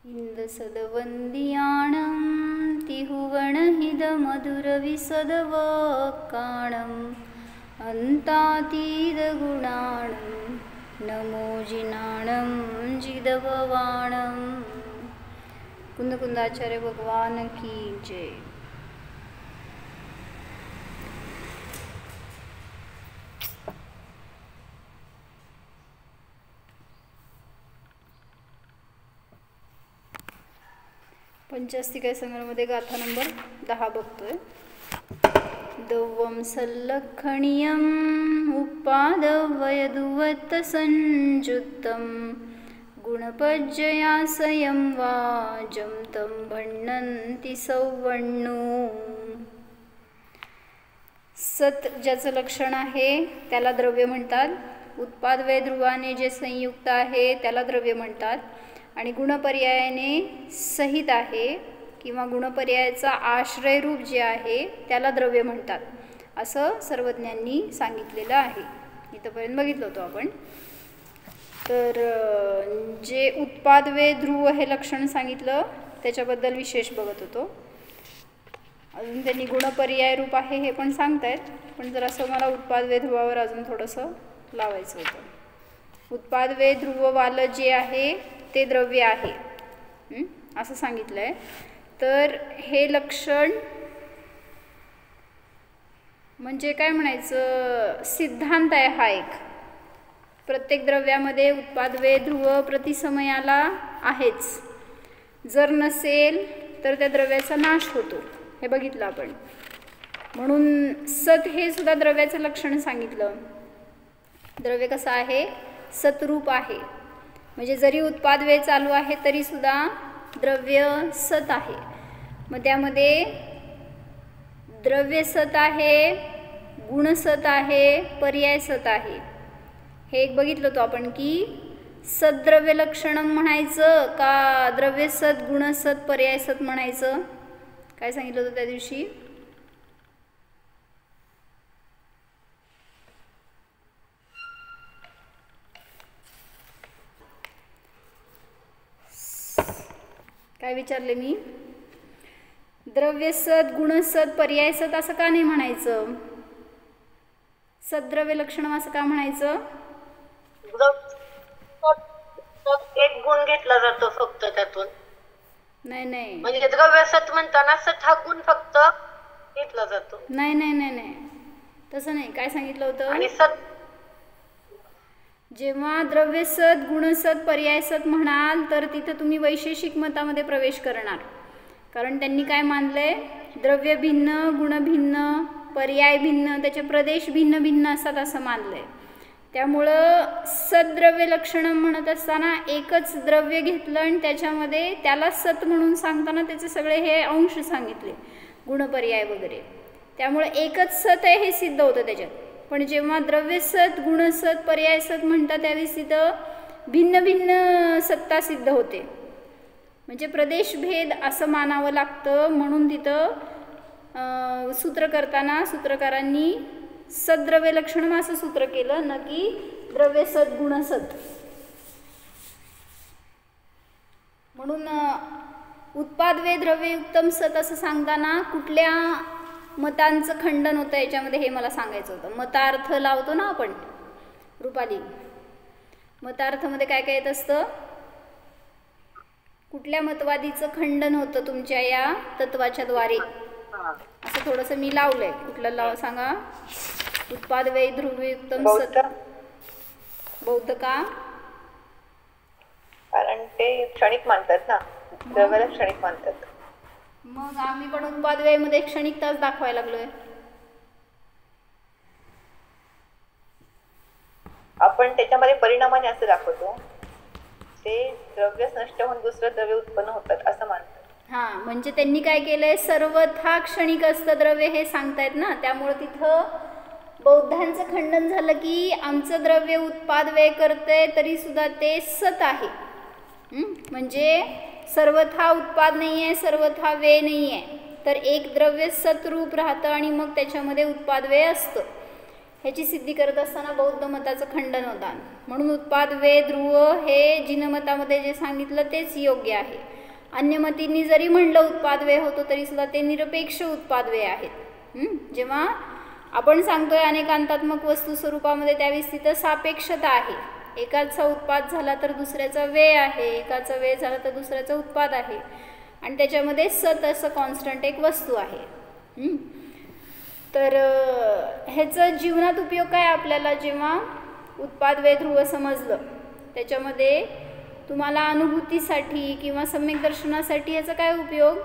इंदसदवंदियाणं तिहुवणहिदमधुरविसदवकाणम् अन्तातीतगुणाणं नमो जिनाणं जिदभवाणं। कुंदकुंदाचार्य भगवान की जय। पंचास्तिकाय संग्रहामध्ये गाथा नंबर 10 बघतोय। दवं सल्लखणीयं उपादवयदुवत्त संजुत्तं गुणपज्जयासयं वाजं तं भण्णन्ति सौवण्णू। सत ज्याचं लक्षण आहे त्याला द्रव्य म्हणतात, उत्पादवय ध्रुवाने जे संयुक्त आहे त्याला द्रव्य म्हणतात, आणि गुणपर्यायाने सहित आहे किंवा गुणपर्यायाचा आश्रय रूप जे आहे त्याला द्रव्य म्हणतात, असं सर्वज्ञांनी सांगितलेलं आहे। इथपर्यंत बघितलं होतं आपण। तर जे उत्पादवे ध्रुव हे लक्षण सांगितलं त्याच्याबद्दल विशेष बघत होतो। अजून त्यांनी गुणपर्याय रूप आहे हे पण सांगतायत, पण जरासं मला उत्पादवे ध्रुवावर अजून थोडंसं लावायचं होतं। उत्पादवे ध्रुववालं जे आहे ते द्रव्य आहे असं सांगितलं आहे। तर हे लक्षण म्हणजे काय म्हणायचं, सिद्धांत आहे हा एक। प्रत्येक द्रव्यामध्ये उत्पादवे ध्रुव प्रतिसमयाला आहेच, जर नसेल तर त्या द्रव्याचा नाश होतो, हे बघितलं आपण। म्हणून सत हे सुद्धा द्रव्याचं लक्षण सांगितलं। द्रव्य कसं आहे, सतरूप आहे, म्हणजे जरी उत्पादवे चालू आहे तरी सुद्धा द्रव्य सत आहे। मग त्यामध्ये द्रव्य सत आहे, गुण सत आहे, पर्याय सत आहे। हे एक बघितलं होतं आपण की सद्द्रव्य लक्षणम म्हणायचं का द्रव्य सत गुण सत पर्याय सत म्हणायचं, काय सांगितलं होतं त्या दिवशी? काय विचारले मी? द्रव्य सत गुण सत पर्याय सत असं का नाही म्हणायचं? सद्द्रव्य लक्षणम असं का म्हणायचं? एक गुण घेतला जातो फक्त त्यातून। नाही नाही, म्हणजे द्रव्य सत म्हणताना सत हा गुण फक्त घेतला जातो। नाही नाही नाही नाही, तसं नाही। काय सांगितलं होतं? आणि सत जेव्हा द्रव्य सत गुण सत पर्याय सत म्हणाल तर तिथं तुम्ही वैशेषिक मतामध्ये प्रवेश करणार, कारण त्यांनी काय मानलंय, द्रव्य भिन्न गुण भिन्न पर्याय भिन्न त्याचे प्रदेश भिन्न भिन्न असतात असं मानलंय। त्यामुळं सद्द्रव्य लक्षणं म्हणत असताना एकच द्रव्य घेतलं आणि त्याच्यामध्ये त्याला सत म्हणून सांगताना त्याचे सगळे हे अंश सांगितले, गुणपर्याय वगैरे। त्यामुळे एकच सत आहे हे सिद्ध होतं त्याच्यात। पण जेव्हा द्रव्य सत गुण सत पर्याय सत म्हणतात त्यावेळेस तिथं भिन्न भिन्न सत्ता सिद्ध होते, म्हणजे प्रदेशभेद असं मानावं लागतं। म्हणून तिथं सूत्र करताना सूत्रकारांनी सद्द्रव्य लक्षणम असं सूत्र केलं, न की द्रव्य सत गुण सत। म्हणून उत्पादवे द्रव्ययुक्तम सत असं सांगताना कुठल्या मतांचं खंडन होतं याच्यामध्ये हे मला सांगायचं होतं। मतार्थ लावतो ना आपण रुपाली, मतार्थमध्ये काय काय येत असतं? कुठल्या मतवादीचं खंडन होतं तुमच्या या तत्वाच्या द्वारे, असं थोडंसं मी लावलंय। कुठलं लावा सांगा? उत्पादवे ध्रुवयुक्तम सत। बौद्ध का? कारण ते क्षणिक मानतात ना, द्रव्याला क्षणिक मानतात। मग आम्ही पण उत्पादवेमध्ये क्षणिकताच दाखवायला लागलोय। आपण त्याच्यामध्ये परिणामाने असं दाखवतो, ते द्रव्य नष्ट होऊन दुसरं द्रव्य उत्पन्न होतात असं मानतात। हा, म्हणजे त्यांनी काय केलंय, सर्वथा क्षणिक असतं द्रव्य हे सांगतायत ना। त्यामुळे तिथं बौद्धांचं खंडन झालं की आमचं द्रव्य उत्पादवे करतंय तरी सुद्धा ते सत आहे, म्हणजे सर्वथा उत्पाद नाही आहे, सर्वथा वे नाही आहे, तर एक द्रव्य सतरूप राहतं आणि मग त्याच्यामध्ये उत्पादवे असतं। ह्याची सिद्धी करत असताना बौद्ध मताचं खंडन होतं। म्हणून उत्पाद वे ध्रुव हे जिनमतामध्ये जे सांगितलं तेच योग्य आहे। अन्यमतींनी जरी म्हणलं उत्पादव्यय होतो तरी सुद्धा ते निरपेक्ष उत्पादव्यय आहेत. जेव्हा आपण सांगतोय अनेकांतात्मक वस्तू स्वरूपामध्ये त्यावेळेस तिथं सापेक्षता आहे. एकाचा उत्पाद झाला तर दुसऱ्याचा व्यय आहे, एकाचा व्यय झाला तर दुसऱ्याचा उत्पाद आहे, आणि त्याच्यामध्ये सत असं कॉन्स्टंट एक वस्तू आहे. तर ह्याचं जीवनात उपयोग काय आपल्याला जेव्हा उत्पादव्यय ध्रुव समजलं त्याच्यामध्ये तुम्हाला अनुभूतीसाठी किंवा सम्यक दर्शनासाठी ह्याचा काय उपयोग?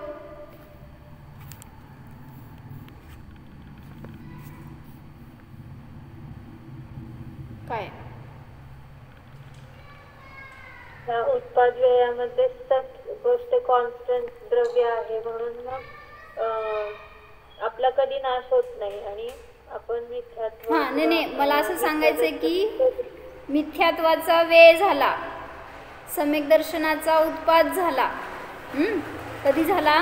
काय उत्पाद व्ययामध्ये गोष्ट कॉन्स्टंट द्रव्य आहे म्हणून मग आपला कधी नाश होत नाही आणि आपण मिथ्यात्व. नाही, मला असं सांगायचंय की मिथ्यात्वाचा व्यय झाला, सम्यक दर्शनाचा उत्पाद झाला. कधी झाला?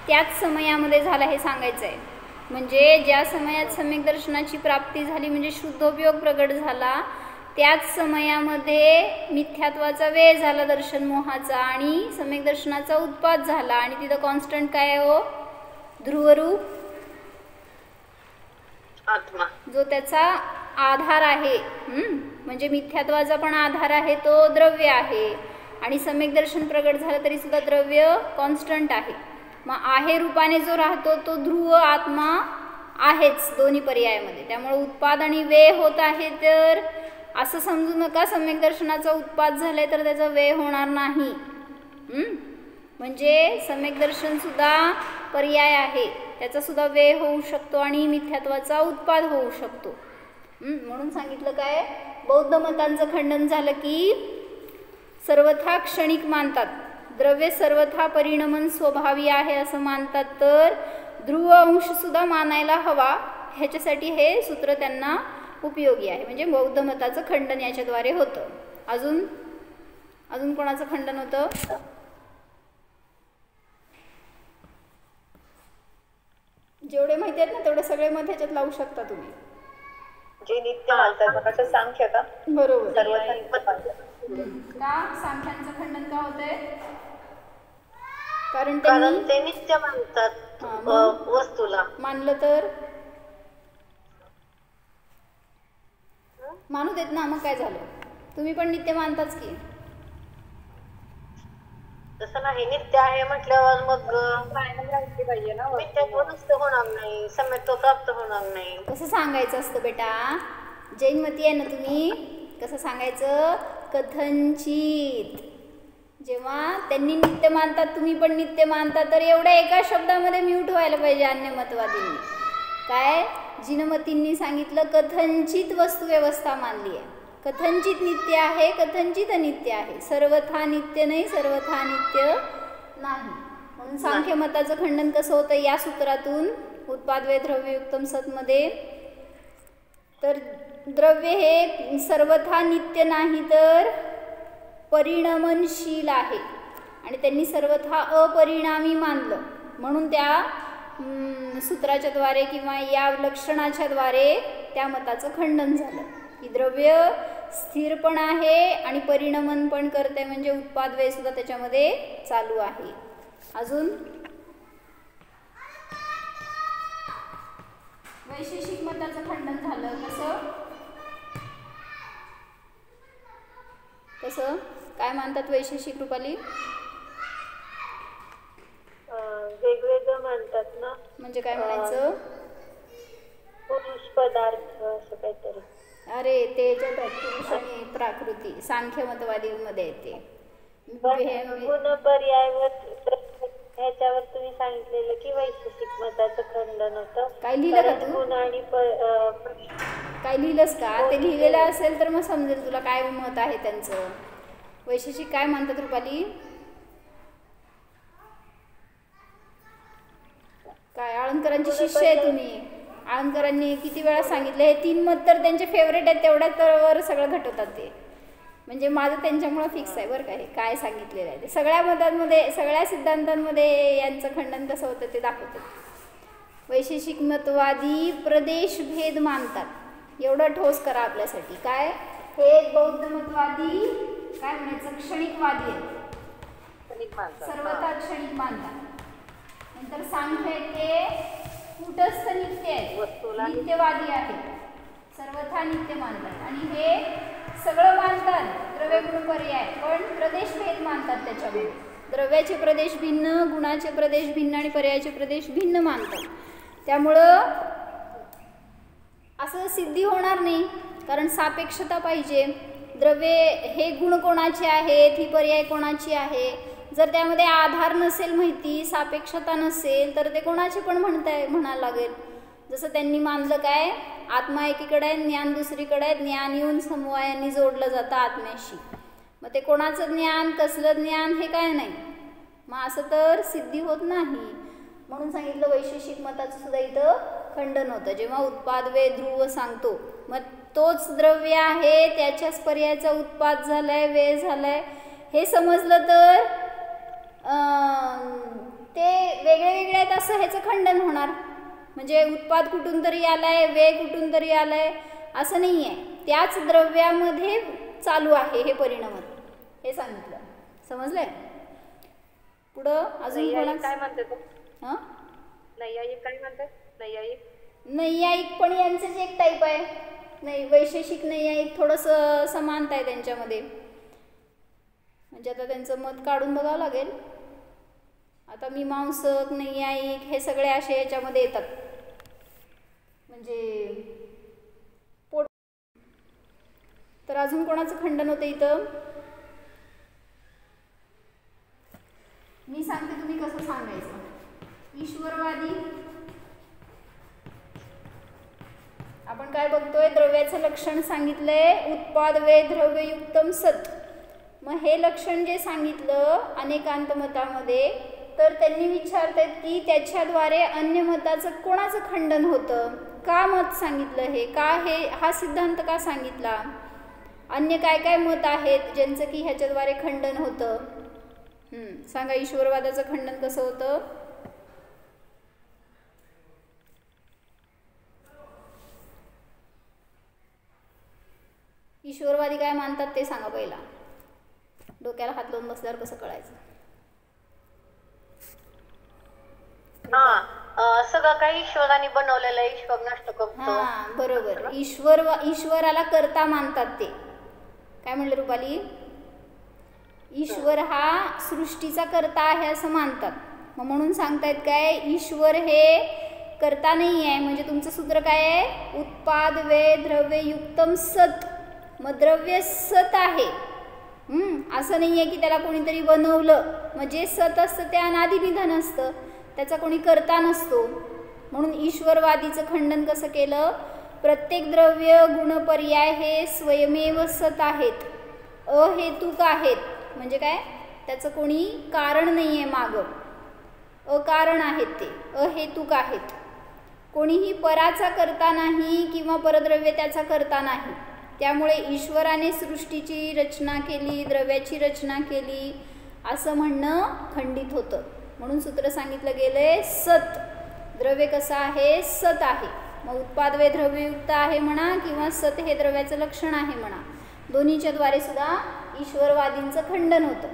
त्याच समयामध्ये झाला हे सांगायचं आहे. म्हणजे ज्या समयात सम्यक दर्शनाची प्राप्ती झाली म्हणजे शुद्धोपयोग प्रगट झाला त्याच समयामध्ये मिथ्यात्वाचा व्यय झाला दर्शन मोहाचा आणि सम्यक दर्शनाचा उत्पाद झाला. आणि तिथं कॉन्स्टंट काय आहे? हो, ध्रुवरूप आत्मा, जो त्याचा आधार आहे. म्हणजे मिथ्यात्वाचा पण आधार आहे तो द्रव्य आहे आणि सम्यक दर्शन प्रगट झालं तरी सुद्धा द्रव्य कॉन्स्टंट आहे. मग आहे रूपाने जो राहतो तो ध्रुव आत्मा आहेच दोन्ही पर्यायामध्ये. त्यामुळे उत्पाद आणि व्यय होत आहे. तर असं समजू नका सम्यक दर्शनाचा उत्पाद झालाय तर त्याचा व्यय होणार नाही. म्हणजे सम्यक दर्शन सुद्धा पर्याय आहे, त्याचा सुद्धा व्यय होऊ शकतो आणि मिथ्यात्वाचा उत्पाद होऊ शकतो. म्हणून सांगितलं काय, बौद्ध मतांचं खंडन झालं की सर्वथा क्षणिक मानतात, द्रव्य सर्वथा परिणमन स्वभावी आहे असं मानतात, तर ध्रुव अंश सुद्धा मानायला हवा. ह्याच्यासाठी हे सूत्र त्यांना उपयोगी आहे. म्हणजे बौद्ध मताचं खंडन याच्याद्वारे होतं. अजून कोणाचं खंडन होतं? जेवढे माहिती आहेत ना तेवढे सगळे मत ह्याच्यात लावू शकता तुम्ही. जे नित्य मानतात सांख्य का? बरोबर. का सांख्यांचं खंडन का होतंय? कारण ते नित्य मानतात वस्तूला. मानलं तर मानू देत ना, मग काय झालं? तुम्ही पण नित्य मानताच की. तसं नाही, नित्य आहे म्हटल्यावर मग पाहिजे ना, मिथ्यात्व नष्ट होणार नाही, सम्यक्त्व प्राप्त होणार नाही. कसं सांगायचं असतं बेटा? जैनमती आहे ना तुम्ही, कसं सांगायचं? कथंचित. जेव्हा त्यांनी नित्य मानतात तुम्ही पण नित्य मानता तर एवढ्या एका शब्दामध्ये म्यूट व्हायला पाहिजे अन्यमतवादींनी. काय? जिनमतींनी सांगितलं कथंचित वस्तू व्यवस्था मानली आहे. कथंचित नित्य आहे, कथंचित अनित्य आहे. सर्वथा नित्य नाही, सर्वथा नित्य नाही. म्हणून सांख्य मताचं खंडन कसं होतं या सूत्रातून? उत्पादव्यय द्रव्ययुक्तम सतमध्ये तर द्रव्य हे सर्वथा नित्य नाही तर परिणमनशील आहे आणि त्यांनी सर्वथा अपरिणामी मानलं. म्हणून त्या सूत्राच्या द्वारे किंवा या लक्षणाच्या द्वारे त्या मताचं खंडन झालं की द्रव्य स्थिर पण आहे आणि परिणमन पण करते, म्हणजे उत्पादव्यय सुद्धा त्याच्यामध्ये चालू आहे. अजून वैशेषिक मताचं खंडन झालं. कसं काय मानतात वैशेषिक रूपाली? वेगवेगळं मानतात ना. म्हणजे काय म्हणायचं? पुरुष पदार्थ असं काहीतरी. अरे ते जे पुरुष आणि प्राकृती सांख्य मतवादीमध्ये येते. गुण पर्यायवर ह्याच्यावर तुम्ही सांगितलेलं की वैशेषिक मताचं खंडन होतं. काय लिहिलं का तू? गुण आणि काय लिहिलंस का? ते लिहिलेलं असेल तर मग समजेल तुला काय मत आहे त्यांचं. वैशेषिक काय म्हणतात रुपाली? काय आळंदकरांची शिष्य आहे तुम्ही? आळंदकरांनी किती वेळा सांगितलं हे 3 मत तर त्यांचे फेवरेट आहेत, तेवढ्यात तर सगळं घटवतात ते. म्हणजे माझं त्यांच्यामुळं फिक्स आहे बरं का हे काय सांगितलेलं आहे ते. सगळ्या मतांमध्ये सगळ्या सिद्धांतांमध्ये यांचं खंडन कसं होतं ते दाखवतात. वैशेषिक मतवादी प्रदेशभेद मानतात, एवढं ठोस करा आपल्यासाठी. काय हे बौद्ध मतवादी काय म्हणायचं? क्षणिकवादी आहेत. क्षणिक मानतात. सर्वथा क्षणिक मानतात. नंतर सांख्य आहेत ते कुटस्थ नित्य आहेत, नित्यवादी आहेत, सर्वथा नित्य मानतात. आणि हे सगळं मानतात द्रव्य गुण पर्याय, पण प्रदेश भेद मानतात. त्याच्यामध्ये द्रव्याचे प्रदेश भिन्न, गुणाचे प्रदेश भिन्न आणि पर्यायाचे प्रदेश भिन्न मानतात. त्यामुळं असं सिद्धी होणार नाही, कारण सापेक्षता पाहिजे. द्रव्ये हे गुण कोणाचे आहेत, ही पर्याय कोणाची आहे, जर त्यामध्ये आधार नसेल माहिती, सापेक्षता नसेल, तर ते कोणाचे पण म्हणायला लागेल. जसं त्यांनी मानलं काय, आत्मा एकीकडे आहे, ज्ञान दुसरीकडे आहे, ज्ञान येऊन समवायांनी जोडलं जातं आत्म्याशी. मग ते कोणाचं ज्ञान, कसलं ज्ञान, हे काय नाही. मग असं तर सिद्धी होत नाही. म्हणून सांगितलं वैशेषिक मताचं सुद्धा इथं खंडन होतं. जेव्हा उत्पाद वे ध्रुव सांगतो, मग तोच द्रव्य आहे, त्याच्याच पर्यायाचा उत्पाद झालाय, वे झालाय, हे समजलं तर ते वेगळे वेगळे आहेत असं ह्याचं खंडन होणार. म्हणजे उत्पाद कुठून तरी आलाय, वे कुठून तरी आलाय असं नाही आहे, त्याच द्रव्यामध्ये चालू आहे हे परिणाम, हे सांगितलं. समजलंय? पुढं अजून कोणा काय म्हणते तो? हां, नैयायिक काय म्हणतात? नैयायिक पण यांचंच एक टाईप आहे. नाही, वैशेषिक नैयायिक थोडंसं समानता आहे त्यांच्यामध्ये. म्हणजे आता त्यांचं मत काढून बघावं लागेल. आता मीमांसक, नैयायिक हे सगळे असे याच्यामध्ये येतात. म्हणजे तर अजून कोणाचं खंडन होतं इथं? मी सांगते, तुम्ही कसं सांगायचं. ईश्वरवादी आपण काय बघतोय, द्रव्याचं लक्षण सांगितलंय, उत्पाद वे द्रव्ययुक्तम सत. मग हे लक्षण जे सांगितलं अनेकांत मतामध्ये, तर त्यांनी विचारतात की त्याच्याद्वारे अन्य मताचं कोणाचं खंडन होतं, का मत सांगितलं, हे का, हे हा सिद्धांत का सांगितला, अन्य काय काय मत आहेत ज्यांचं की ह्याच्याद्वारे खंडन होतं. सांगा, ईश्वरवादाचं खंडन कसं होतं? ईश्वरवादी काय मानतात ते सांगा पहिला. डोक्याला हात लावून बसल्यावर कसं कळायचं? सगळं काही ईश्वराने बनवलेलं आहे, ईश्वर नष्ट करतो. हां, बरोबर. ईश्वराला कर्ता मानतात ते. काय म्हणले रुपाली? ईश्वर हा सृष्टीचा कर्ता आहे असं मानतात. मग म्हणून सांगतायत काय, ईश्वर हे कर्ता नाही आहे. म्हणजे तुमचं सूत्र काय आहे, उत्पाद वे द्रव्ययुक्तम सत. मग द्रव्य सत आहे, असं नाही आहे की त्याला कोणीतरी बनवलं. मग जे सत असतं ते अनादिनिधन असतं, त्याचा कोणी कर्ता नसतो. म्हणून ईश्वरवादीचं खंडन कसं केलं, प्रत्येक द्रव्य गुणपर्याय हे स्वयमेव सत आहेत, अहेतुक आहेत. म्हणजे काय, त्याचं कोणी कारण नाही आहे मागं, अकारण आहेत, ते अहेतुक आहेत. कोणीही पराचा करता नाही किंवा परद्रव्य त्याचा करता नाही. त्यामुळे ईश्वराने सृष्टीची रचना केली, द्रव्याची रचना केली असं म्हणणं खंडित होतं. म्हणून सूत्र सांगितलं गेलंय सत. द्रव्य कसं आहे, सत आहे. मग उत्पाद वे द्रव्ययुक्त आहे म्हणा किंवा सत हे द्रव्याचं लक्षण आहे म्हणा, दोन्हीच्या द्वारे सुद्धा ईश्वरवादींचं खंडन होतं.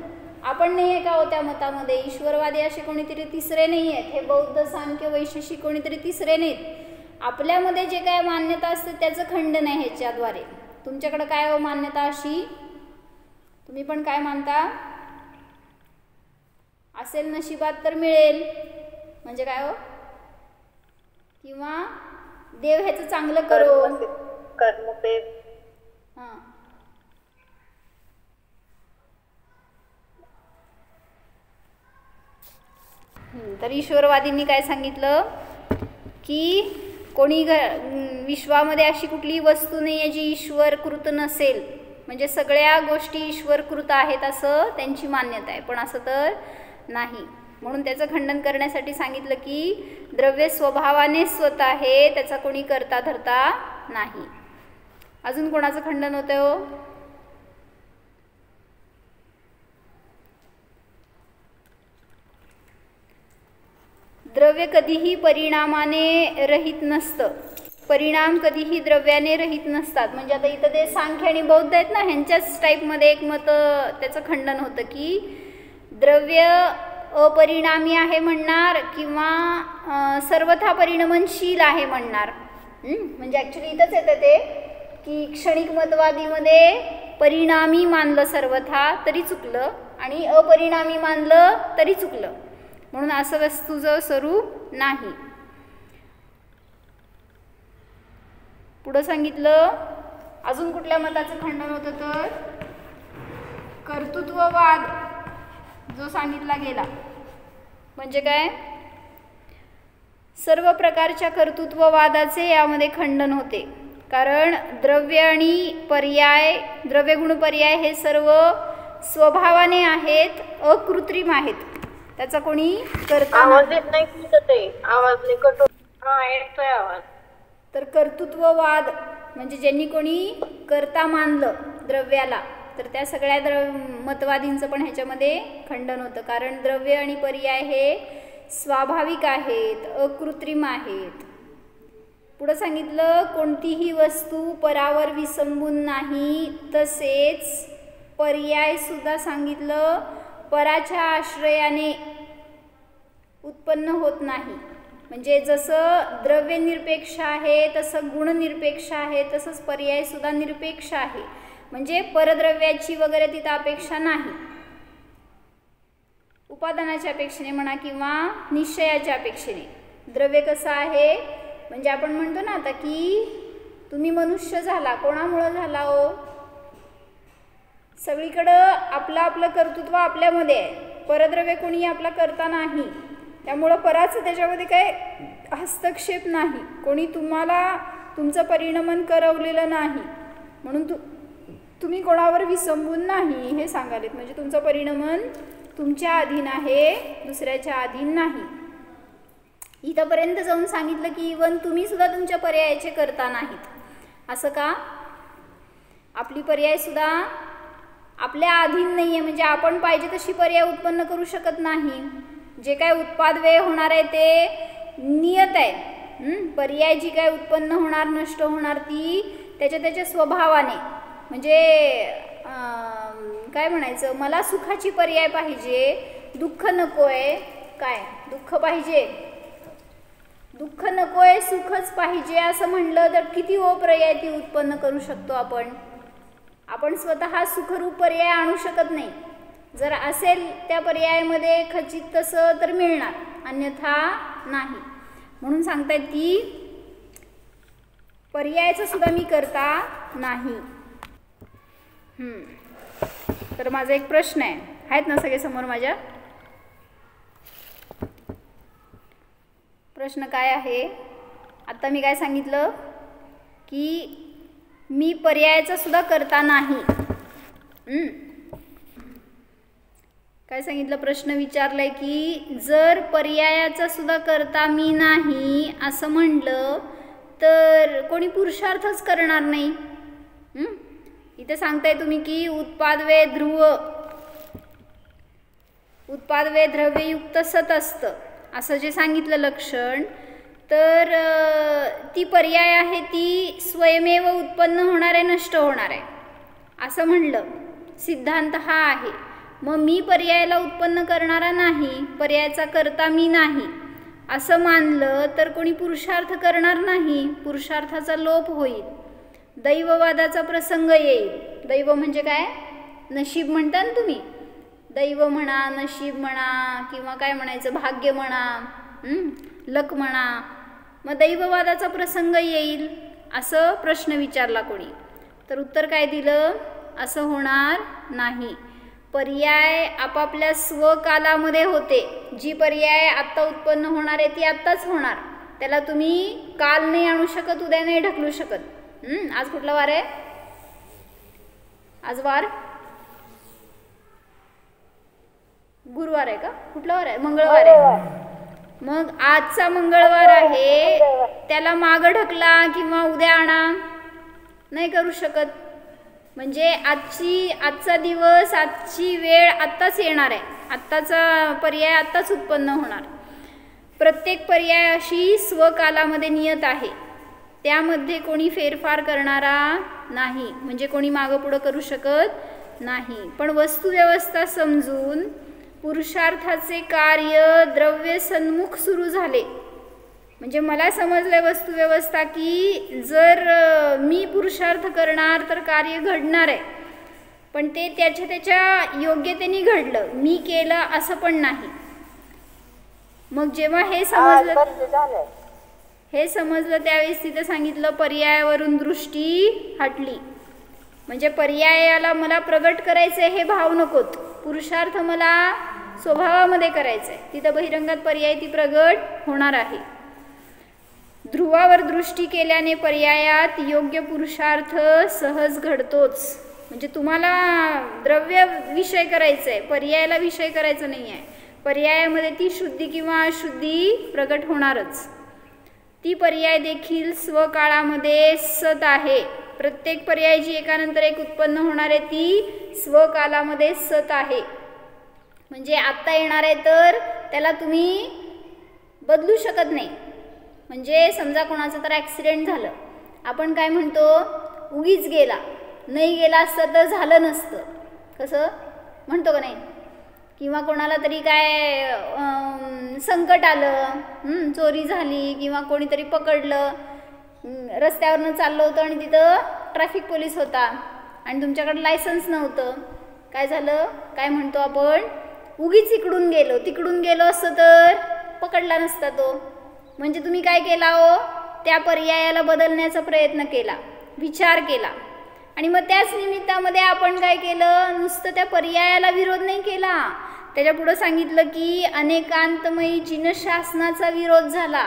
आपण नाही आहे का हो त्या मतामध्ये? ईश्वरवादी असे कोणीतरी तिसरे नाही आहेत. हे बौद्ध, सांख्य, वैशेषिक कोणीतरी तिसरे नाहीत. आपल्यामध्ये जे काय मान्यता असते त्याचं खंडन आहे ह्याच्याद्वारे. तुमच्याकडं काय हो मान्यता अशी? तुम्ही पण काय मानता? असेल नशिबात तर मिळेल, म्हणजे काय हो, किंवा देव ह्याचं चांगलं करो, कर्म पे. हां, तर ईश्वरवादींनी काय सांगितलं की कोणी विश्वामध्ये अशी कुठली वस्तू नाही आहे जी ईश्वरकृत नसेल. म्हणजे सगळ्या गोष्टी ईश्वरकृत आहेत असं त्यांची मान्यता आहे, पण असं तर नाही. म्हणून त्याचं खंडन करण्यासाठी सांगितलं की द्रव्य स्वभावाने स्वतः आहे, त्याचा कोणी करता धरता नाही. अजून कोणाचं खंडन होतं हो? द्रव्य कधीही परिणामाने रहित नसतं. परिणाम कधीही द्रव्याने रहित नसतात. म्हणजे आता इथं ते सांख्य आणि बौद्ध आहेत ना, ह्यांच्याच टाईपमध्ये एक मत त्याचं खंडन होतं की द्रव्य अपरिणामी आहे म्हणणार किंवा सर्वथा परिणमनशील आहे म्हणणार. म्हणजे ॲक्च्युली इथंच येतं ते की क्षणिक मतवादीमध्ये परिणामी मानलं सर्वथा तरी चुकलं आणि अपरिणामी मानलं तरी चुकलं. म्हणून असं वस्तूचं स्वरूप नाही. पुढं सांगितलं अजून कुठल्या मताचं खंडन होतं तर कर्तृत्ववाद जो सांगितला गेला. म्हणजे काय, सर्व प्रकारच्या कर्तृत्ववादाचे यामध्ये खंडन होते. कारण द्रव्य आणि पर्याय, द्रव्यगुण पर्याय हे सर्व स्वभावाने आहेत, अकृत्रिम आहेत. त्याचा कोणी करता आवाज येत नाही ते आवाज कट येतोय आवाज. तर कर्तृत्ववाद म्हणजे ज्यांनी कोणी करता मानलं द्रव्याला, तर त्या सगळ्या मतवादींचं पण ह्याच्यामध्ये खंडन होतं. कारण द्रव्य आणि पर्याय हे स्वाभाविक आहेत, अकृत्रिम आहेत. पुढं सांगितलं कोणतीही वस्तू परावर विसंबून नाही. तसेच पर्याय सुद्धा सांगितलं पराच्या आश्रयाने उत्पन्न होत नाही. म्हणजे जसं द्रव्य निरपेक्ष आहे तसं गुण निरपेक्ष आहे, तसंच पर्याय सुद्धा निरपेक्ष आहे. म्हणजे परद्रव्याची वगैरे तिथं अपेक्षा नाही, उपादानाच्या अपेक्षेने म्हणा किंवा निश्चयाच्या अपेक्षेने. द्रव्य कसं आहे म्हणजे आपण म्हणतो ना आता की तुम्ही मनुष्य झाला, कोणामुळं झाला हो? सगळीकडं आपलं आपलं कर्तृत्व आपल्यामध्ये आहे, परद्रव्य कोणी आपला करता नाही. त्यामुळं पराचं त्याच्यामध्ये काय हस्तक्षेप नाही, कोणी तुम्हाला तुमचं परिणमन करवलेलं नाही. म्हणून तुम्ही कोणावर विसंबून नाही हे सांगालेत. म्हणजे तुमचं परिणमन तुमच्या अधीन आहे, दुसऱ्याच्या अधीन नाही. इथंपर्यंत जाऊन सांगितलं की इवन तुम्ही सुद्धा तुमच्या पर्यायाचे करता नाहीत. असं का? आपली पर्याय सुद्धा आपल्या अधीन नाही आहे. म्हणजे आपण पाहिजे तशी पर्याय उत्पन्न करू शकत नाही. जे काय उत्पाद व्यय होणार आहे ते नियत आहे. पर्याय जी काय उत्पन्न होणार नष्ट होणार ती त्याच्या स्वभावाने. म्हणजे काय म्हणायचं, मला सुखाची पर्याय पाहिजे, दुःख नको आहे. काय दुःख पाहिजे, दुःख नको आहे, सुखच पाहिजे असं म्हणलं तर किती पर्याय ती उत्पन्न करू शकतो आपण. आपण स्वतः सुखरूप पर्याय आणू शकत नाही. जर असेल त्या पर्यायामध्ये खचित तसं तर मिळणार, अन्यथा नाही. म्हणून सांगतायत की पर्यायाचं सुद्धा मी करता नाही. तर माझा एक प्रश्न आहे, आहेत ना सगळे समोर माझ्या? प्रश्न काय आहे? आता मी काय सांगितलं की मी पर्यायाचा सुद्धा करता नाही. काय सांगितलं? प्रश्न विचारलाय की जर पर्यायाचा सुद्धा करता मी नाही असं म्हणलं तर कोणी पुरुषार्थच करणार नाही. इथे सांगताय तुम्ही की उत्पादवे द्रव्ययुक्त सत असतं असं जे सांगितलं लक्षण, तर ती पर्याय आहे ती स्वयमेव उत्पन्न होणार आहे, नष्ट होणार आहे असं म्हणलं. सिद्धांत हा आहे. मग मी पर्यायाला उत्पन्न करणारा नाही, पर्यायाचा करता मी नाही असं मानलं तर कोणी पुरुषार्थ करणार नाही, पुरुषार्थाचा लोप होईल, दैववादाचा प्रसंग येईल. दैव म्हणजे काय? नशीब म्हणता ना तुम्ही. दैव म्हणा, नशीब म्हणा किंवा काय म्हणायचं, भाग्य म्हणा, लक म्हणा. मग दैववादाचा प्रसंग येईल असं प्रश्न विचारला कोणी, तर उत्तर काय दिलं? असं होणार नाही. पर्याय आपापल्या स्वकालामध्ये होते. जी पर्याय आत्ता उत्पन्न होणार आहे ती आत्ताच होणार. त्याला तुम्ही काल नाही आणू शकत, उद्या नाही ढकलू शकत. आज कुठला वार आहे? आज वार गुरुवार आहे का? कुठला वार आहे? मंगळवार आहे. मग आजचा मंगळवार आहे, त्याला मागं ढकला किंवा उद्या आणा नाही करू शकत. म्हणजे आजचा दिवस, आजची वेळ आत्ताच येणार आहे, आत्ताचा पर्याय आत्ताच उत्पन्न होणार. प्रत्येक पर्यायाशी स्वकालामध्ये नियत आहे, त्यामध्ये कोणी फेरफार करणारा नाही. म्हणजे कोणी मागं पुढं करू शकत नाही. पण वस्तुव्यवस्था समजून पुरुषार्थाचे कार्य द्रव्य सन्मुख सुरू झाले. म्हणजे मला समजलं वस्तुव्यवस्था की जर मी पुरुषार्थ करणार तर कार्य घडणार आहे, पण ते त्याच्या योग्यतेने घडलं, मी केलं असं पण नाही. मग जेव्हा हे समजलं त्यावेळेस तिथं सांगितलं पर्यायावरून दृष्टी हटली. म्हणजे पर्यायाला मला प्रगट करायचंय हे भाव नकोत, पुरुषार्थ मला स्वभावामध्ये करायचंय. तिथं बहिरंगात पर्याय ती प्रगट होणार आहे. ध्रुवावर दृष्टी केल्याने पर्यायात योग्य पुरुषार्थ सहज घडतोच. म्हणजे तुम्हाला द्रव्य विषय करायचं आहे, पर्यायाला विषय करायचं नाही आहे. पर्यायामध्ये ती शुद्धी किंवा अशुद्धी प्रगट होणारच. ती पर्याय देखील स्वकाळामध्ये सत आहे. प्रत्येक पर्याय जी एकानंतर एक उत्पन्न होणार आहे ती स्वकालामध्ये सत आहे. म्हणजे आत्ता येणार आहे तर त्याला तुम्ही बदलू शकत नाही. म्हणजे समजा कोणाचं तर ॲक्सिडेंट झालं, आपण काय म्हणतो, उगीच गेला, नाही गेला असतं तर झालं नसतं, कसं म्हणतो का नाही. किंवा कोणाला तरी काय संकट आलं, चोरी झाली किंवा कोणीतरी पकडलं, रस्त्यावरनं चाललं होतं आणि तिथं ट्रॅफिक पोलीस होता आणि तुमच्याकडे लायसन्स नव्हतं, काय झालं, काय म्हणतो आपण, उगीच इकडून गेलो तिकडून गेलो असतं तर पकडला नसता तो. म्हणजे तुम्ही काय केला हो, त्या पर्यायाला बदलण्याचा प्रयत्न केला, विचार केला. आणि मग त्याच निमित्तामध्ये आपण काय केलं, नुसतं त्या पर्यायाला विरोध नाही केला, त्याच्या पुढं सांगितलं की अनेकांतमयी जिनशासनाचा विरोध झाला,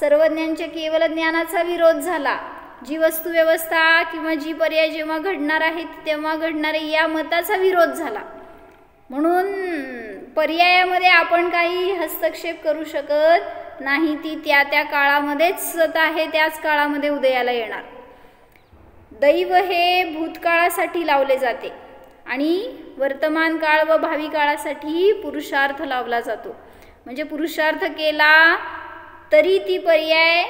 सर्वज्ञांच्या केवल ज्ञानाचा विरोध झाला, जी वस्तुव्यवस्था किंवा जी पर्याय जेव्हा घडणार आहेत तेव्हा घडणारे या मताचा विरोध झाला. म्हणून पर्यायामध्ये आपण काही हस्तक्षेप करू शकत नाही. ती त्या त्या काळामध्येच सत आहे, त्याच काळामध्ये उदयाला येणार. दैव हे भूतकाळासाठी लावले जाते आणि वर्तमान काळ व भावी काळासाठी पुरुषार्थ लावला जातो. म्हणजे पुरुषार्थ केला तरी ती पर्याय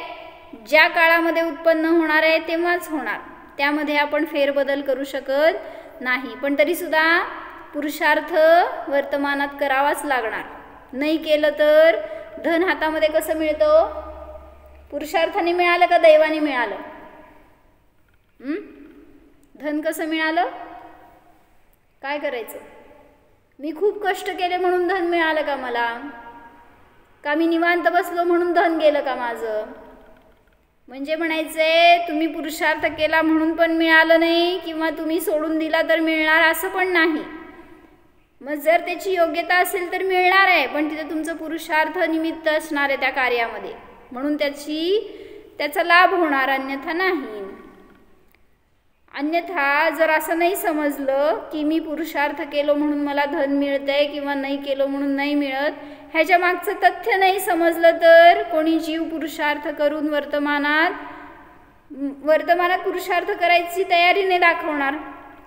ज्या काळामध्ये उत्पन्न होणार आहे तेव्हाच होणार, त्यामध्ये आपण फेरबदल करू शकत नाही. पण तरीसुद्धा पुरुषार्थ वर्तमानात करावाच लागणार. नाही केलं तर धन हातामध्ये कसं मिळतं, पुरुषार्थाने मिळालं का दैवाने मिळालं, धन कसं मिळालं, काय करायचं, मी खूप कष्ट केले म्हणून धन मिळालं का मला, का मी निवांत बसलो म्हणून धन गेलं का माझं. म्हणजे म्हणायचंय तुम्ही पुरुषार्थ केला म्हणून पण मिळालं नाही किंवा तुम्ही सोडून दिला तर मिळणार असं पण नाही. मग जर त्याची योग्यता असेल तर मिळणार आहे, पण तिथे तुमचं पुरुषार्थ निमित्त असणार आहे त्या कार्यामध्ये, म्हणून त्याचा लाभ होणार, अन्यथा नाही. अन्यथा जर असं नाही समजलं की मी पुरुषार्थ केलो म्हणून मला धन मिळतंय किंवा नाही केलो म्हणून नाही मिळत, ह्याच्या मागचं तथ्य नाही समजलं तर कोणी जीव पुरुषार्थ करून वर्तमानात पुरुषार्थ करायची तयारी नाही दाखवणार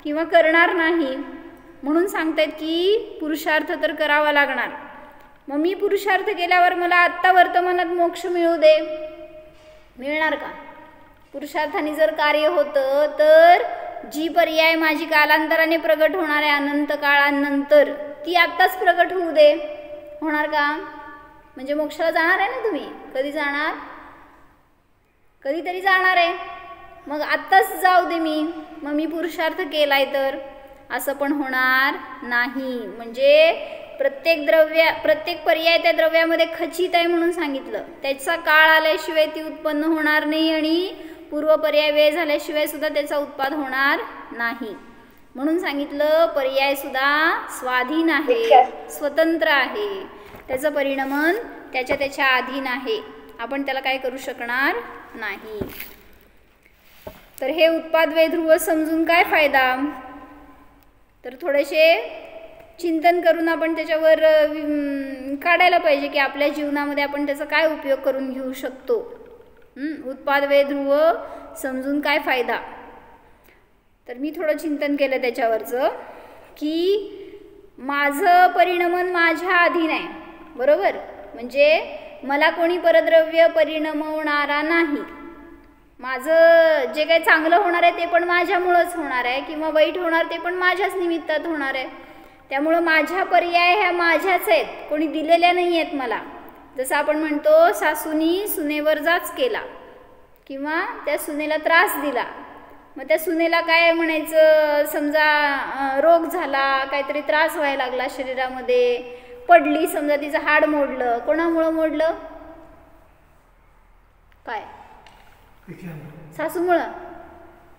किंवा करणार नाही. म्हणून सांगतायत की पुरुषार्थ तर करावा लागणार. मग मी पुरुषार्थ केल्यावर मला आत्ता वर्तमानात मोक्ष मिळू दे, मिळणार का. पुरुषार्थाने जर कार्य होतं तर जी पर्याय माझी कालांतराने प्रगट होणार आहे अनंत काळानंतर ती आत्ताच प्रगट होऊ दे, होणार का. म्हणजे मोक्षाला जाणार आहे ना तुम्ही, कधी जाणार, कधीतरी जाणार आहे, मग आत्ताच जाऊ दे मी, मग मी पुरुषार्थ केलाय तर असं पण होणार नाही. म्हणजे प्रत्येक पर्याय त्या द्रव्यामध्ये खचित आहे म्हणून सांगितलं, त्याचा काळ आल्याशिवाय ती उत्पन्न होणार नाही आणि पूर्व पर्याय वेळ झाल्याशिवाय सुद्धा त्याचा उत्पाद होणार नाही. म्हणून सांगितलं पर्याय सुद्धा स्वाधीन आहे, स्वतंत्र आहे, त्याचं परिणमन त्याच्या अधीन आहे, आपण त्याला काय करू शकणार नाही. तर हे उत्पाद वे ध्रुव समजून काय फायदा, तर थोडेसे चिंतन करून आपण त्याच्यावर काढायला पाहिजे की आपल्या जीवनामध्ये आपण त्याचा काय उपयोग करून घेऊ शकतो. उत्पाद वे ध्रुव समजून काय फायदा. तर मी थोडं चिंतन केलं त्याच्यावरचं की माझं परिणमन माझ्या अधीन आहे, बरोबर. म्हणजे मला कोणी परद्रव्य परिणमवणारा नाही, माझं जे काही चांगलं होणार आहे ते पण माझ्यामुळंच होणार आहे किंवा वाईट होणार ते पण माझ्याच निमित्तात होणार आहे. त्यामुळं माझ्या पर्याय ह्या माझ्याच आहेत, कोणी दिलेल्या नाही आहेत मला. जसं आपण म्हणतो सासूनी सुनेवर जाच केला किंवा त्या सुनेला त्रास दिला, मग त्या सुनेला काय म्हणायचं, समजा रोग झाला, काहीतरी त्रास व्हायला लागला शरीरामध्ये, पडली, समजा तिचं हाड मोडलं, कोणामुळं मोडलं, काय सासूमुळं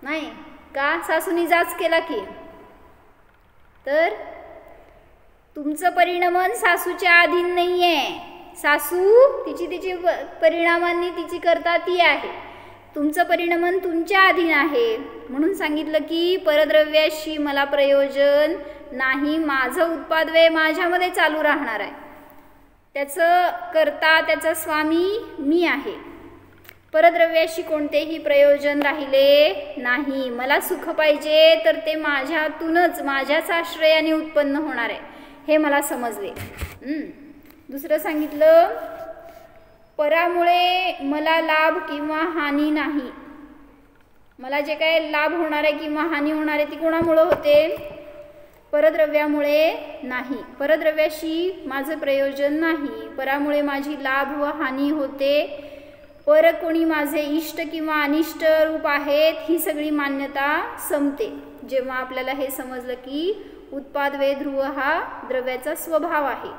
नाही का, सासूनी जाच केला की. तर तुमचं परिणमन सासूच्या अधीन नाही आहे, सासू तिची परिणामांनी तिची करता ती आहे, तुमचं परिणमन तुमच्या अधीन आहे. म्हणून सांगितलं की परद्रव्याशी मला प्रयोजन नाही, माझं उत्पादव्यय माझ्यामध्ये चालू राहणार आहे, त्याचं करता त्याचा स्वामी मी आहे. परद्रव्याशी कोणतेही प्रयोजन राहिले नाही. मला सुख पाहिजे तर ते माझ्यातूनच, माझ्याच आश्रयाने उत्पन्न होणार आहे, हे मला समजले. दुसरं सांगितलं, परामुळे मला लाभ किंवा हानी नाही. मला जे काय लाभ होणार आहे किंवा हानी होणार आहे ती कोणामुळं होते, परद्रव्यामुळे नाही. परद्रव्याशी माझं प्रयोजन नाही, परामुळे माझी लाभ व हानी होते. पर कोणी माझे इष्ट किंवा अनिष्ट रूप आहेत ही सगळी मान्यता संपते जेव्हा आपल्याला हे समजलं की उत्पादव्यय ध्रुव हा द्रव्याचा स्वभाव आहे.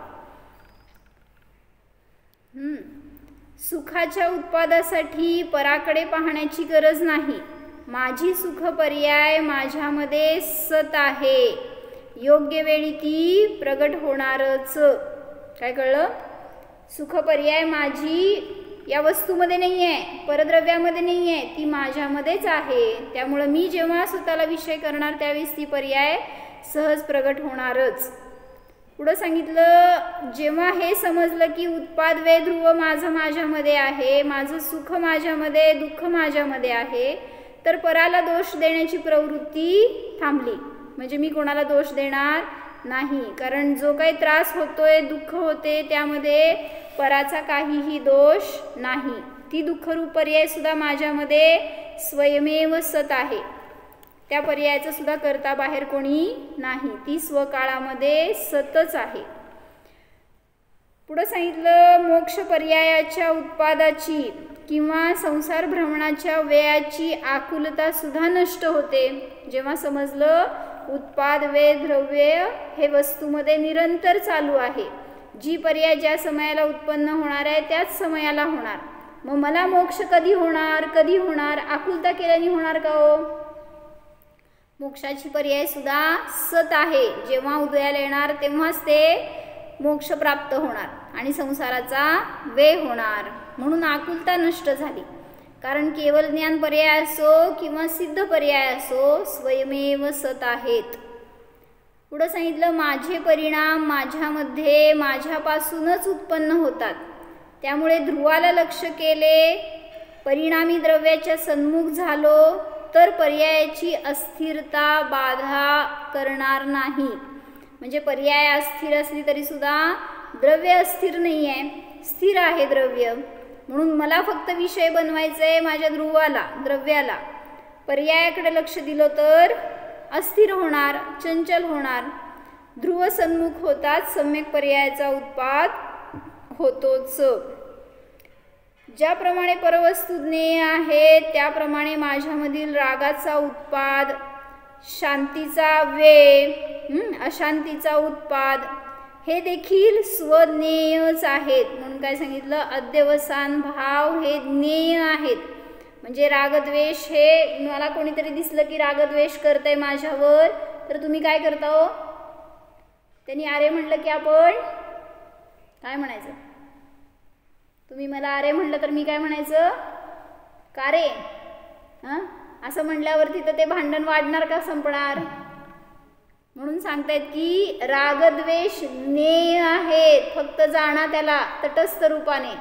सुखाच्या उत्पादासाठी पराकडे पाहण्याची गरज नाही. माझी सुख पर्याय माझ्यामध्ये सत आहे, योग्य वेळी ती प्रगट होणारच. काय कळलं? सुख पर्याय माझी या वस्तूमध्ये नाही आहे, परद्रव्यामध्ये नाही आहे, ती माझ्यामध्येच आहे. त्यामुळं मी जेव्हा स्वतःला विषय करणार त्यावेळेस ती पर्याय सहज प्रगट होणारच. पुढं सांगितलं, जेव्हा हे समजलं की उत्पादव्यय ध्रुव माझ्यामध्ये आहे, माझं सुख माझ्यामध्ये, दुःख माझ्यामध्ये आहे, तर पराला दोष देण्याची प्रवृत्ती थांबली. म्हणजे मी कोणाला दोष देणार नाही, कारण जो काही त्रास होतोय, दुःख होते, त्यामध्ये पराचा काहीही दोष नाही. ती दुःखरूप पर्याय सुद्धा माझ्यामध्ये स्वयमेव सत आहे, त्या पर्यायाचं सुद्धा करता बाहेर कोणी नाही, ती स्वकाळामध्ये सतच आहे. पुढं सांगितलं, मोक्ष पर्यायाच्या उत्पादाची किंवा संसार भ्रमणाच्या व्ययाची आकुलता सुद्धा नष्ट होते. जेव्हा समजलं उत्पाद व्यय द्रव्य हे वस्तूमध्ये निरंतर चालू आहे, जी पर्याय ज्या समयाला उत्पन्न होणार आहे त्याच समयाला होणार, मग मला मोक्ष कधी होणार, कधी होणार, आकुलता केल्याने होणार का हो? मोक्षाची पर्याय सुद्धा सत आहे, जेव्हा उदयाला येणार तेव्हाच ते मोक्ष प्राप्त होणार आणि संसाराचा व्यय होणार. म्हणून आकुलता नष्ट झाली, कारण केवळ ज्ञान पर्याय असो किंवा सिद्ध पर्याय असो स्वयमेव सत आहेत. पुढं सांगितलं, माझे परिणाम माझ्यामध्ये माझ्यापासूनच उत्पन्न होतात, त्यामुळे ध्रुवाला लक्ष केले, परिणामी द्रव्याच्या सन्मुख झालो तर पर्यायाची अस्थिरता बाधा करणार नाही. म्हणजे पर्याय अस्थिर असली तरी सुद्धा द्रव्य अस्थिर नाही आहे, स्थिर आहे द्रव्य. म्हणून मला फक्त विषय बनवायचा आहे माझ्या ध्रुवाला, द्रव्याला. पर्यायाकडे लक्ष दिलं तर अस्थिर होणार, चंचल होणार. ध्रुव सन्मुख होताच सम्यक पर्यायाचा उत्पाद होतोच. ज्याप्रमाणे परवस्तू ज्ञेय आहे त्याप्रमाणे माझ्यामधील रागाचा उत्पाद, शांतीचा व्यय, अशांतीचा उत्पाद हे देखील स्वज्ञेयच आहेत. म्हणून काय सांगितलं, अध्यवसान भाव हे ज्ञेय आहेत. म्हणजे रागद्वेष, हे मला कोणीतरी दिसलं की रागद्वेष करतंय माझ्यावर, तर तुम्ही काय करता हो? त्यांनी अरे म्हटलं की आपण काय म्हणायचं? तुम्ही मला अरे म्हटलं तर मी काय म्हणायचं? का रे? असं म्हटल्यावर तिथं ते भांडण वाढणार का संपणार? म्हणून सांगतायत की रागद्वेष ज्ञेय आहेत, फक्त जाणा त्याला तटस्थ रूपाने.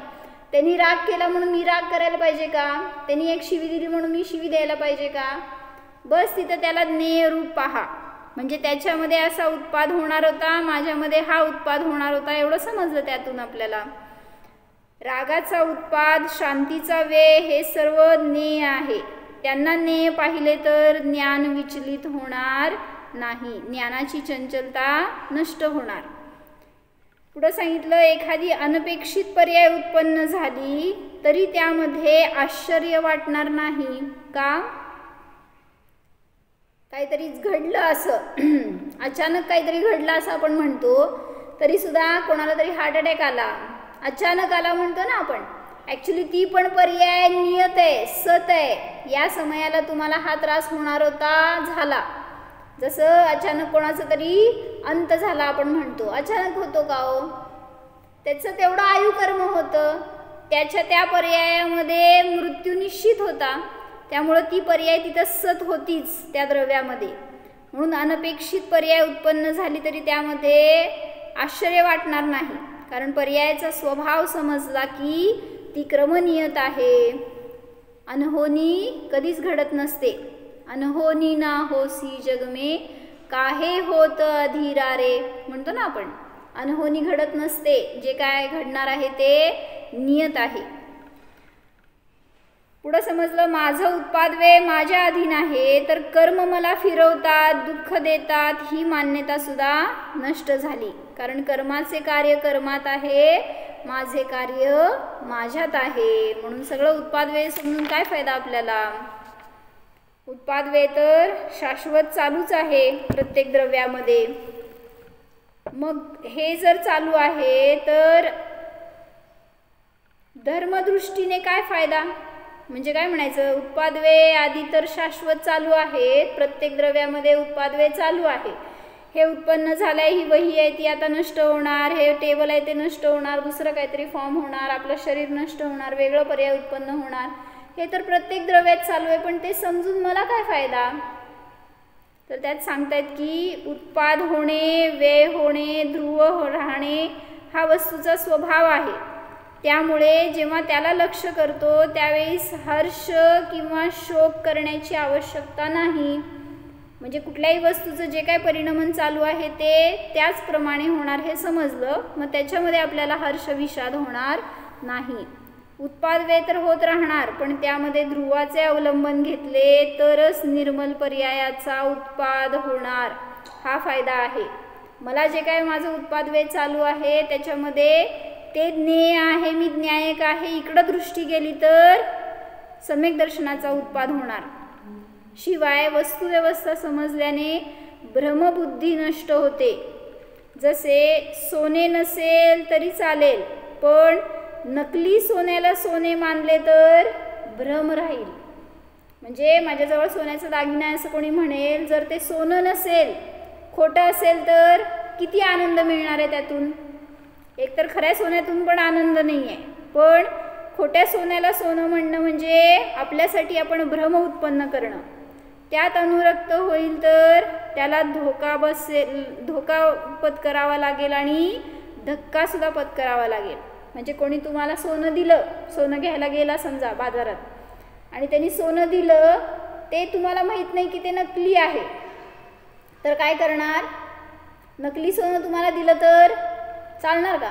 त्यांनी राग केला म्हणून मी राग करायला पाहिजे का? त्यांनी एक शिवी दिली म्हणून मी शिवी द्यायला पाहिजे का? बस तिथं त्याला ज्ञेय रूप पहा. म्हणजे त्याच्यामध्ये असा उत्पाद होणार होता, माझ्यामध्ये हा उत्पाद होणार होता, एवढं समजलं त्यातून आपल्याला. रागाचा उत्पाद, शांतीचा व्यय हे सर्व ज्ञेय आहे. त्यांना ज्ञेय पाहिले तर ज्ञान विचलित होणार नाही, ज्ञानाची चंचलता नष्ट होणार. पुढं सांगितलं एखादी अनपेक्षित पर्याय उत्पन्न झाली तरी त्यामध्ये आश्चर्य वाटणार नाही. का? काहीतरीच घडलं असं अचानक काहीतरी घडलं असं आपण म्हणतो, तरी सुद्धा कोणाला तरी हार्ट अटॅक आला, अचानक आला म्हणतो ना आपण. ॲक्च्युली ती पण पर्याय नियत आहे, सत आहे. या समयाला तुम्हाला हा त्रास होणार होता, झाला. जसं अचानक कोणाचं तरी अंत झाला आपण म्हणतो, अचानक होतो का हो? त्याचं तेवढं आयुकर्म होतं, त्याच्या त्या पर्यायामध्ये मृत्यू निश्चित होता, त्यामुळं ती पर्याय तिथं सत होतीच त्या द्रव्यामध्ये. म्हणून अनपेक्षित पर्याय उत्पन्न झाली तरी त्यामध्ये आश्चर्य वाटणार नाही, कारण पर्यायाचा स्वभाव समजला की ती क्रमनियत आहे. अनहोनी कधीच घडत नसते. अनहोनी ना होसी जग में काहे होत अधीरा रे म्हणतो ना आपण. अनहोनी घडत नसते, जे काय घडणार आहे ते नियत आहे. पुढं समजलं माझं उत्पादवे माझ्या अधीन आहे, तर कर्म मला फिरवतात, दुःख देतात, ही मान्यता सुद्धा नष्ट झाली. कारण कर्माचे कार्य कर्मात आहे, माझे कार्य माझ्यात आहे. म्हणून सगळं उत्पादवे समजून काय फायदा आपल्याला? उत्पादवे तर शाश्वत चालूच आहे प्रत्येक द्रव्यामध्ये. मग हे जर चालू आहे तर धर्मदृष्टीने काय फायदा? म्हणजे काय म्हणायचं? उत्पादवे आधी तर शाश्वत चालू आहेत, प्रत्येक द्रव्यामध्ये उत्पादवे चालू आहे. हे उत्पन्न झालंय, ही वही आहे ती आता नष्ट होणार, हे टेबल आहे ते नष्ट होणार, दुसरं काहीतरी फॉर्म होणार, आपलं शरीर नष्ट होणार, वेगळं पर्याय उत्पन्न होणार. हे तर प्रत्येक द्रव्यात चालू आहे, पण ते समजून मला काय फायदा? तर त्यात सांगतायत की उत्पाद होणे, व्यय होणे, ध्रुव राहणे हा वस्तूचा स्वभाव आहे. त्यामुळे जेव्हा त्याला लक्ष करतो त्यावेळेस हर्ष किंवा शोक करण्याची आवश्यकता नाही. म्हणजे कुठल्याही वस्तूचं जे काय परिणमन चालू आहे ते त्याचप्रमाणे होणार हे समजलं, मग त्याच्यामध्ये आपल्याला हर्ष विषाद होणार नाही. उत्पाद व्यय तर होत राहणार, पण त्यामध्ये ध्रुवाचे अवलंबन घेतले तरच निर्मल पर्यायाचा उत्पाद होणार. हा फायदा आहे. मला जे काय माझं उत्पाद व्यय चालू आहे त्याच्यामध्ये ते ज्ञेय आहे, मी ज्ञायक आहे, इकडं दृष्टी गेली तर सम्यक दर्शनाचा उत्पाद होणार. शिवाय वस्तुव्यवस्था समजल्याने भ्रमबुद्धी नष्ट होते. जसे सोने नसेल तरी चालेल, पण नकली सोन्याला सोने मानले तर भ्रम राहील. म्हणजे माझ्याजवळ सोन्याचा दागिना आहे असं कोणी म्हणेल, जर ते सोनं नसेल, खोटं असेल तर किती आनंद मिळणार आहे त्यातून? एकतर खऱ्या सोन्यातून पण आनंद नाही आहे, पण खोट्या सोन्याला सोनं म्हणणं म्हणजे आपल्यासाठी आपण भ्रम उत्पन्न करणं. त्यात अनुरक्त होईल तर त्याला धोका पत्करावा लागेल आणि धक्कासुद्धा पत्करावा लागेल. म्हणजे कोणी तुम्हाला सोनं दिलं, सोनं घ्यायला गेला समजा बाजारात, आणि त्यांनी सोनं दिलं ते तुम्हाला माहीत नाही की ते नकली आहे, तर काय करणार? नकली सोनं तुम्हाला दिलं तर चालणार का?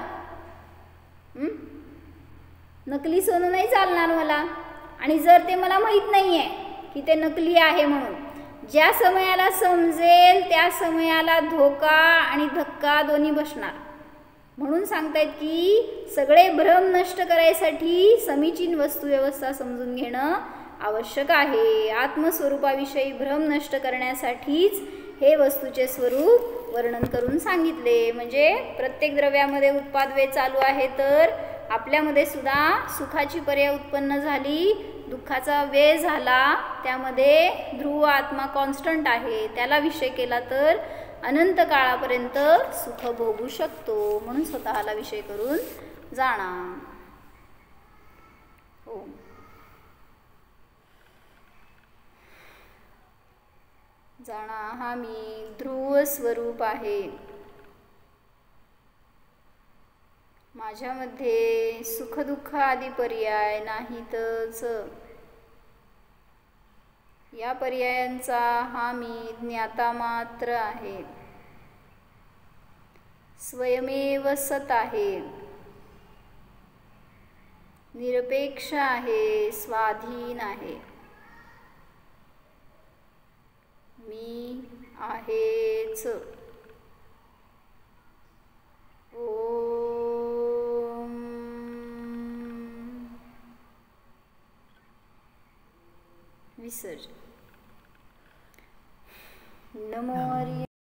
नकली सोनं नाही चालणार मला. आणि जर ते मला माहीत नाही आहे की ते नकली आहे म्हणून, ज्या समयाला समजेल त्या समयाला धोका आणि धक्का दोन्ही बसणार. म्हणून सांगतायत की सगळे भ्रम नष्ट करायसाठी समीचीन वस्तुव्यवस्था समजून घेणं आवश्यक आहे. आत्मस्वरूपाविषयी भ्रम नष्ट करण्यासाठीच हे वस्तूचे स्वरूप वर्णन करून सांगितले. म्हणजे प्रत्येक द्रव्यामध्ये उत्पाद व्यय चालू आहे, तर आपल्यामध्ये सुद्धा सुखाची पर्याय उत्पन्न झाली, दुःखाचा व्यय झाला, त्यामध्ये ध्रुव आत्मा कॉन्स्टंट आहे, त्याला विषय केला तर अनंत काळापर्यंत सुख भोगू शकतो. म्हणून स्वतःला विषय करून जाणा. हो, जाणा हा मी ध्रुव स्वरूप आहे, माझ्यामध्ये सुखदुःख आदी पर्याय नाहीतच. या पर्यायांचा हा मी ज्ञाता मात्र आहे, स्वयमेव सत आहे, निरपेक्ष आहे, स्वाधीन आहे. मी आहेच. ओम विसर्जन. नमो हरी.